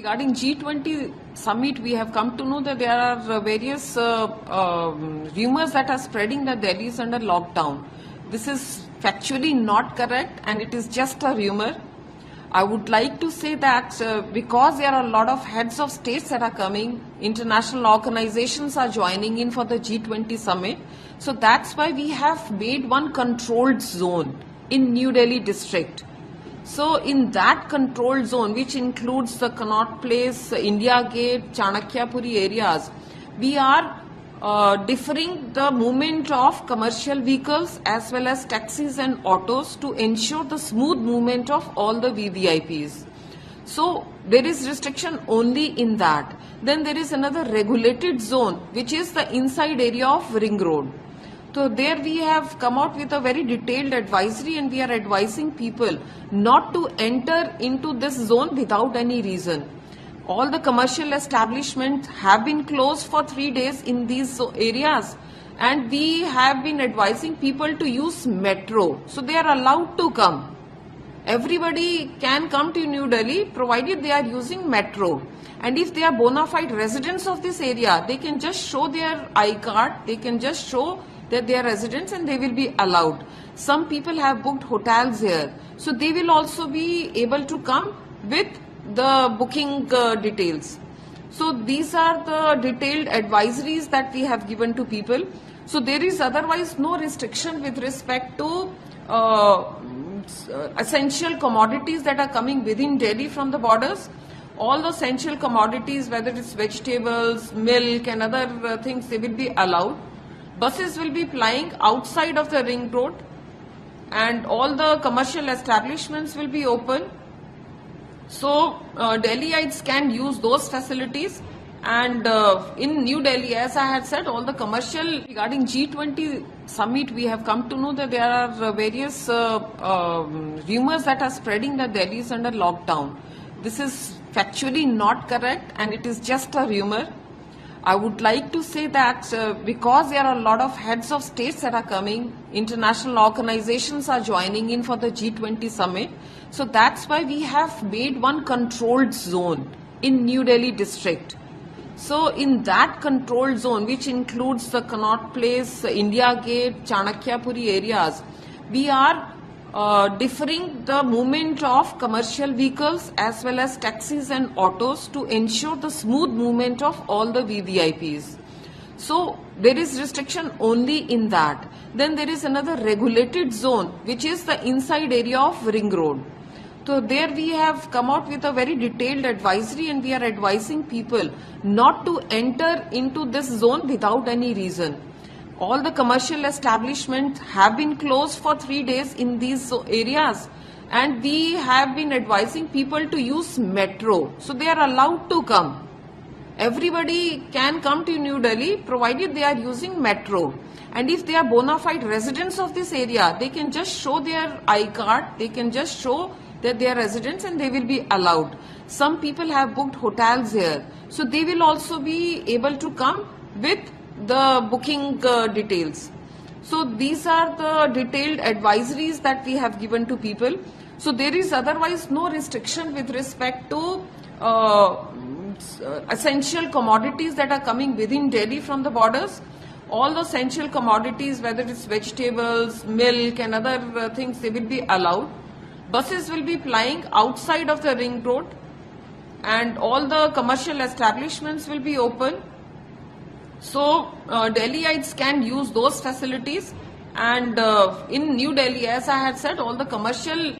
Regarding G20 summit, we have come to know that there are various rumors that are spreading that Delhi is under lockdown. This is factually not correct and it is just a rumor. I would like to say that because there are a lot of heads of states that are coming, international organizations are joining in for the G20 summit. So that's why we have made one controlled zone in New Delhi district. So in that controlled zone, which includes the Connaught Place, India Gate, Chanakyapuri areas, we are deferring the movement of commercial vehicles as well as taxis and autos to ensure the smooth movement of all the VVIPs. So there is restriction only in that. Then there is another regulated zone, which is the inside area of Ring Road. So there we have come out with a very detailed advisory and we are advising people not to enter into this zone without any reason. All the commercial establishments have been closed for 3 days in these areas and we have been advising people to use metro. So they are allowed to come. Everybody can come to New Delhi provided they are using metro. And if they are bona fide residents of this area, they can just show their I-card, they can just show that they are residents and they will be allowed. Some people have booked hotels here. So they will also be able to come with the booking details. So these are the detailed advisories that we have given to people. So there is otherwise no restriction with respect to essential commodities that are coming within Delhi from the borders. All the essential commodities, whether it's vegetables, milk and other things, they will be allowed. Buses will be plying outside of the ring road and all the commercial establishments will be open. So Delhiites can use those facilities and in New Delhi, as I had said, all the commercial regarding G20 summit, we have come to know that there are various rumors that are spreading that Delhi is under lockdown. This is factually not correct and it is just a rumor. I would like to say that because there are a lot of heads of states that are coming, international organizations are joining in for the G20 summit. So that's why we have made one controlled zone in New Delhi district. So in that controlled zone, which includes the Connaught Place, India Gate, Chanakyapuri areas, we are deferring the movement of commercial vehicles as well as taxis and autos to ensure the smooth movement of all the VVIPs. So there is restriction only in that. Then there is another regulated zone, which is the inside area of Ring Road. So there we have come out with a very detailed advisory and we are advising people not to enter into this zone without any reason. All the commercial establishments have been closed for 3 days in these areas and we have been advising people to use metro. So they are allowed to come. Everybody can come to New Delhi provided they are using metro. And if they are bona fide residents of this area, they can just show their I-card, they can just show that they are residents and they will be allowed. Some people have booked hotels here. So they will also be able to come with the booking details. So these are the detailed advisories that we have given to people. So there is otherwise no restriction with respect to essential commodities that are coming within Delhi from the borders. All the essential commodities, whether it's vegetables, milk and other things, they will be allowed. Buses will be plying outside of the ring road and all the commercial establishments will be open. So Delhiites can use those facilities and in New Delhi, as I had said, all the commercial